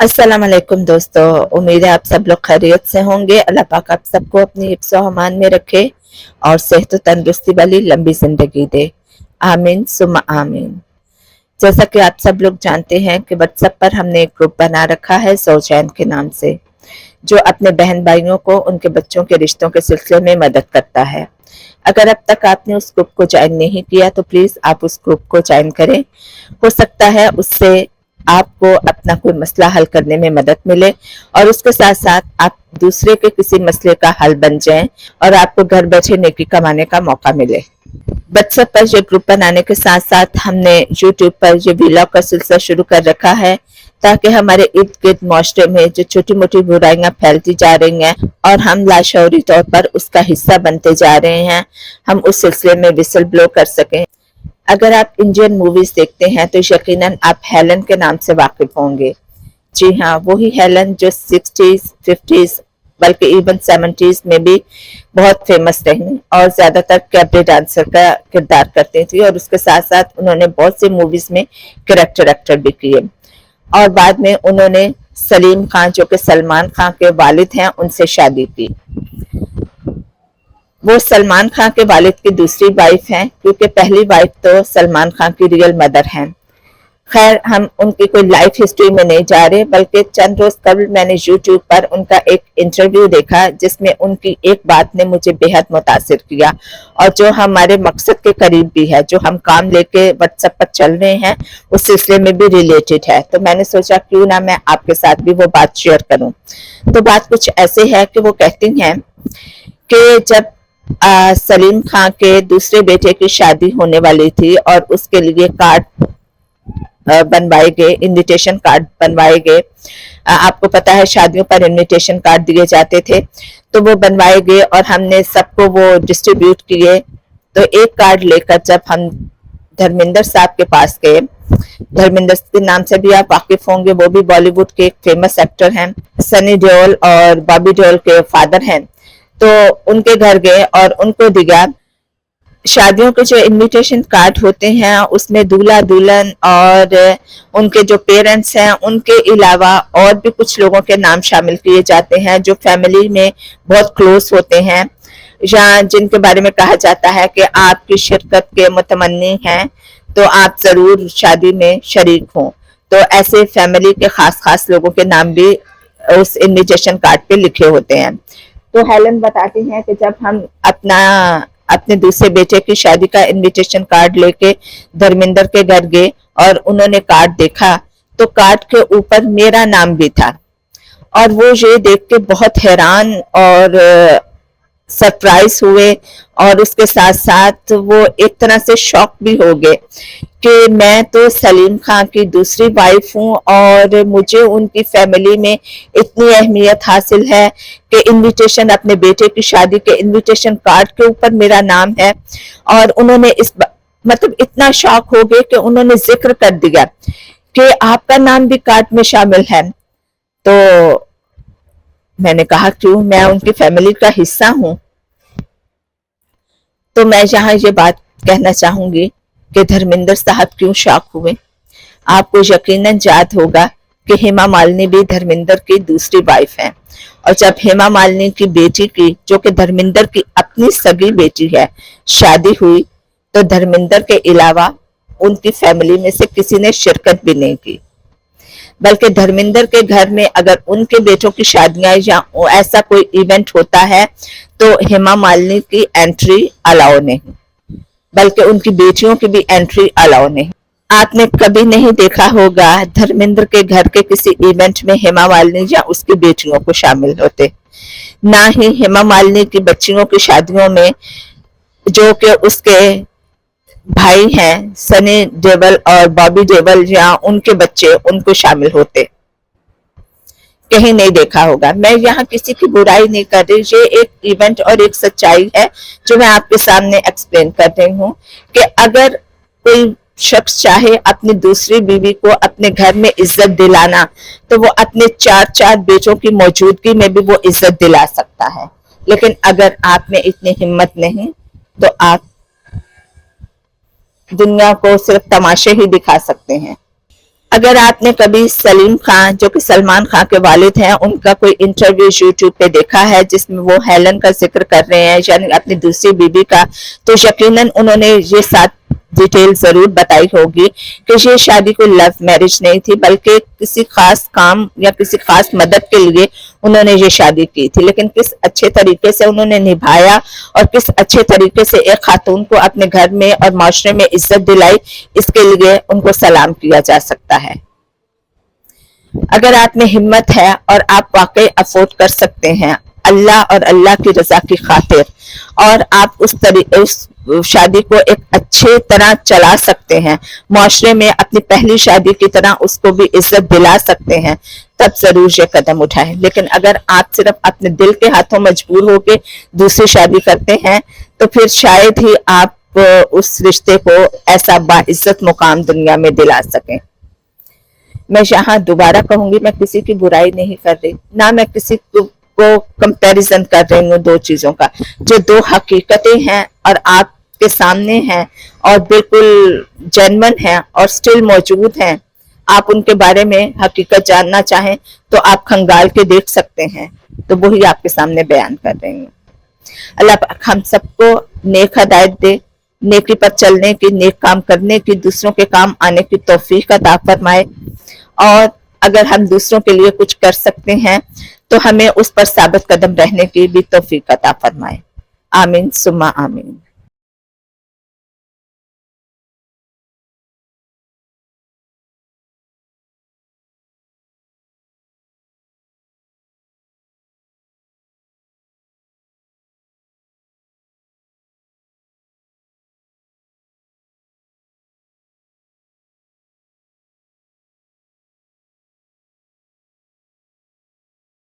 अस्सलाम वालेकुम दोस्तों, उम्मीद है आप सब लोग खैरियत से होंगे। अल्लाह पाक आप सबको अपनी हिफ्ज़ व अमान में रखे और सेहत व तंदुरुस्ती वाली लंबी जिंदगी दे। आमीन सुम्मा आमीन। जैसा कि आप सब लोग जानते हैं कि व्हाट्सएप पर हमने एक ग्रुप बना रखा है ज़ौजैन के नाम से, जो अपने बहन भाइयों को उनके बच्चों के रिश्तों के सिलसिले में मदद करता है। अगर अब तक आपने उस ग्रुप को ज्वाइन नहीं किया तो प्लीज़ आप उस ग्रुप को ज्वाइन करें। हो सकता है उससे आपको अपना कोई मसला हल करने में मदद मिले और उसके साथ साथ आप दूसरे के किसी मसले का हल बन जाएं और आपको घर बैठे नेकी कमाने का मौका मिले। व्हाट्सएप पर ये ग्रुप बनाने के साथ साथ हमने यूट्यूब पर ये व्लॉग का सिलसिला शुरू कर रखा है, ताकि हमारे इर्द गिर्द माशरे में जो छोटी मोटी बुराइयां फैलती जा रही हैं और हम लाशऊरी तौर पर उसका हिस्सा बनते जा रहे हैं, हम उस सिलसिले में विसल ब्लो कर सकें। अगर आप इंडियन मूवीज देखते हैं तो यकीनन आप हेलन के नाम से वाकिफ होंगे। जी हाँ, वही हेलन जो 60s, 50s बल्कि इवन 70s में भी बहुत फेमस रही और ज्यादातर कैबरे डांसर का किरदार करती थी और उसके साथ साथ उन्होंने बहुत सी मूवीज में कैरेक्टर एक्टर भी किए और बाद में उन्होंने सलीम खान जो कि सलमान खान के वालिद हैं उनसे शादी की। वो सलमान खान के वालिद की दूसरी वाइफ हैं, क्योंकि पहली वाइफ तो सलमान खान की रियल मदर हैं। खैर, हम उनकी कोई लाइफ हिस्ट्री में नहीं जा रहे, बल्कि चंद रोज कबल मैंने यूट्यूब पर उनका एक इंटरव्यू देखा जिसमें उनकी एक बात ने मुझे बेहद मुतासिर किया और जो हमारे मकसद के करीब भी है, जो हम काम लेके व्हाट्सएप पर चल रहे हैं उस सिलसिले में भी रिलेटेड है। तो मैंने सोचा क्यों ना मैं आपके साथ भी वो बात शेयर करूं। तो बात कुछ ऐसे है कि वो कहती हैं कि जब सलीम खान के दूसरे बेटे की शादी होने वाली थी और उसके लिए कार्ड बनवाए गए, इनविटेशन कार्ड बनवाए गए। आपको पता है शादियों पर इनविटेशन कार्ड दिए जाते थे, तो वो बनवाए गए और हमने सबको वो डिस्ट्रीब्यूट किए। तो एक कार्ड लेकर जब हम धर्मेंद्र साहब के पास गए, धर्मेंद्र के नाम से भी आप वाकिफ होंगे, वो भी बॉलीवुड के एक फेमस एक्टर हैं, सनी देओल और बॉबी देओल के फादर हैं। तो उनके घर गए और उनको दिया। शादियों के जो इनविटेशन कार्ड होते हैं उसमें दूल्हा दुल्हन और उनके जो पेरेंट्स हैं उनके अलावा और भी कुछ लोगों के नाम शामिल किए जाते हैं जो फैमिली में बहुत क्लोज होते हैं या जिनके बारे में कहा जाता है कि आपकी शिरकत के मुतमन्नी हैं तो आप जरूर शादी में शरीक हों। तो ऐसे फैमिली के खास खास लोगों के नाम भी उस इनविटेशन कार्ड पे लिखे होते हैं। तो हेलन बताती हैं कि जब हम अपने दूसरे बेटे की शादी का इनविटेशन कार्ड लेके धर्मेंद्र के घर गए और उन्होंने कार्ड देखा तो कार्ड के ऊपर मेरा नाम भी था और वो ये देख के बहुत हैरान और सरप्राइज हुए और उसके साथ साथ वो एक तरह से शॉक भी हो गए कि मैं तो सलीम खान की दूसरी वाइफ हूँ और मुझे उनकी फैमिली में इतनी अहमियत हासिल है कि इनविटेशन, अपने बेटे की शादी के इनविटेशन कार्ड के ऊपर मेरा नाम है। और उन्होंने मतलब इतना शॉक हो गए कि उन्होंने जिक्र कर दिया कि आपका नाम भी कार्ड में शामिल है। तो मैंने कहा क्यों, मैं उनकी फैमिली का हिस्सा हूं। तो मैं यहाँ ये बात कहना चाहूंगी कि धर्मेंद्र साहब क्यों शॉक हुए। आपको यकीनन याद होगा कि हेमा मालिनी भी धर्मेंद्र की दूसरी वाइफ है और जब हेमा मालिनी की बेटी की, जो कि धर्मेंद्र की अपनी सगी बेटी है, शादी हुई तो धर्मेंद्र के अलावा उनकी फैमिली में से किसी ने शिरकत भी नहीं की, बल्कि धर्मेंद्र के घर में अगर उनके बेटों की शादियां या ऐसा कोई इवेंट होता है तो हेमा मालिनी की एंट्री अलाउ नहीं, बल्कि उनकी बेटियों की भी एंट्री अलाउ नहीं। आपने कभी नहीं देखा होगा धर्मेंद्र के घर के किसी इवेंट में हेमा मालिनी या उसकी बेटियों को शामिल होते, ना ही हेमा मालिनी की बच्चियों की शादियों में जो कि उसके भाई हैं सनी देओल और बॉबी देओल या उनके बच्चे उनको शामिल होते, कहीं नहीं देखा होगा। मैं यहाँ किसी की बुराई नहीं कर रही, ये एक इवेंट और एक सच्चाई है जो मैं आपके सामने एक्सप्लेन कर रही हूँ कि अगर कोई शख्स चाहे अपनी दूसरी बीवी को अपने घर में इज्जत दिलाना तो वो अपने चार बेटों की मौजूदगी में भी वो इज्जत दिला सकता है। लेकिन अगर आप में इतनी हिम्मत नहीं तो आप दुनिया को सिर्फ तमाशे ही दिखा सकते हैं। اگر آپ نے کبھی سلیم خان جو کہ سلمان خان کے والد ہیں ان کا کوئی انٹرویو یوٹیوب پہ دیکھا ہے جس میں وہ ہیلن کا ذکر کر رہے ہیں یعنی اپنی دوسری بیوی کا، تو یقیناً انہوں نے یہ ساتھ ڈیٹیل ضرور بتائی ہوگی کہ یہ شادی کوئی لو میرج نہیں تھی بلکہ کسی خاص کام یا کسی خاص مدد کے لیے انہوں نے یہ شادی کی تھی، لیکن کس اچھے طریقے سے انہوں نے نبھایا اور کس اچھے طریقے سے ایک خاتون کو اپنے گھر میں اور معاشرے میں عزت دلائی، اس کے لیے ان کو سلام کیا جا سکتا ہے۔ اگر آپ میں ہمت ہے اور آپ واقعی افورڈ کر سکتے ہیں اللہ اور اللہ کی رضا کی خاطر، اور آپ اس شادی کو ایک اچھے طرح چلا سکتے ہیں، معاشرے میں اپنی پہلی شادی کی طرح اس کو بھی عزت دلا سکتے ہیں، تب ضرور یہ قدم اٹھائیں۔ لیکن اگر آپ صرف اپنے دل کے ہاتھوں مجبور ہو کے دوسری شادی کرتے ہیں تو پھر شاید ہی آپ اس رشتے کو ایسا باعزت مقام دنیا میں دلا سکیں۔ میں یہاں دوبارہ کہوں گی، میں کسی کی برائی نہیں کر رہی، نہ میں کسی کو کمپیریزن کر رہی ہوں دو چیزوں کا، جو دو حقیقتیں ہیں اور آپ کے سامنے ہیں اور بالکل جینون ہیں اور سٹل موجود ہیں، آپ ان کے بارے میں حقیقت جاننا چاہیں تو آپ کھنگال کے دیکھ سکتے ہیں، تو وہی آپ کے سامنے بیان کر رہی ہوں۔ اللہ پاک ہم سب کو نیک ہدایت دے، نیکی پر چلنے کی، نیک کام کرنے کی، دوسروں کے کام آنے کی توفیق عطا فرمائے، اور اگر ہم دوسروں کے لیے کچھ کر سکتے ہیں تو ہمیں اس پر ثابت قدم رہنے کی بھی توفیق عطا فرمائے۔ آمین ثم آمین۔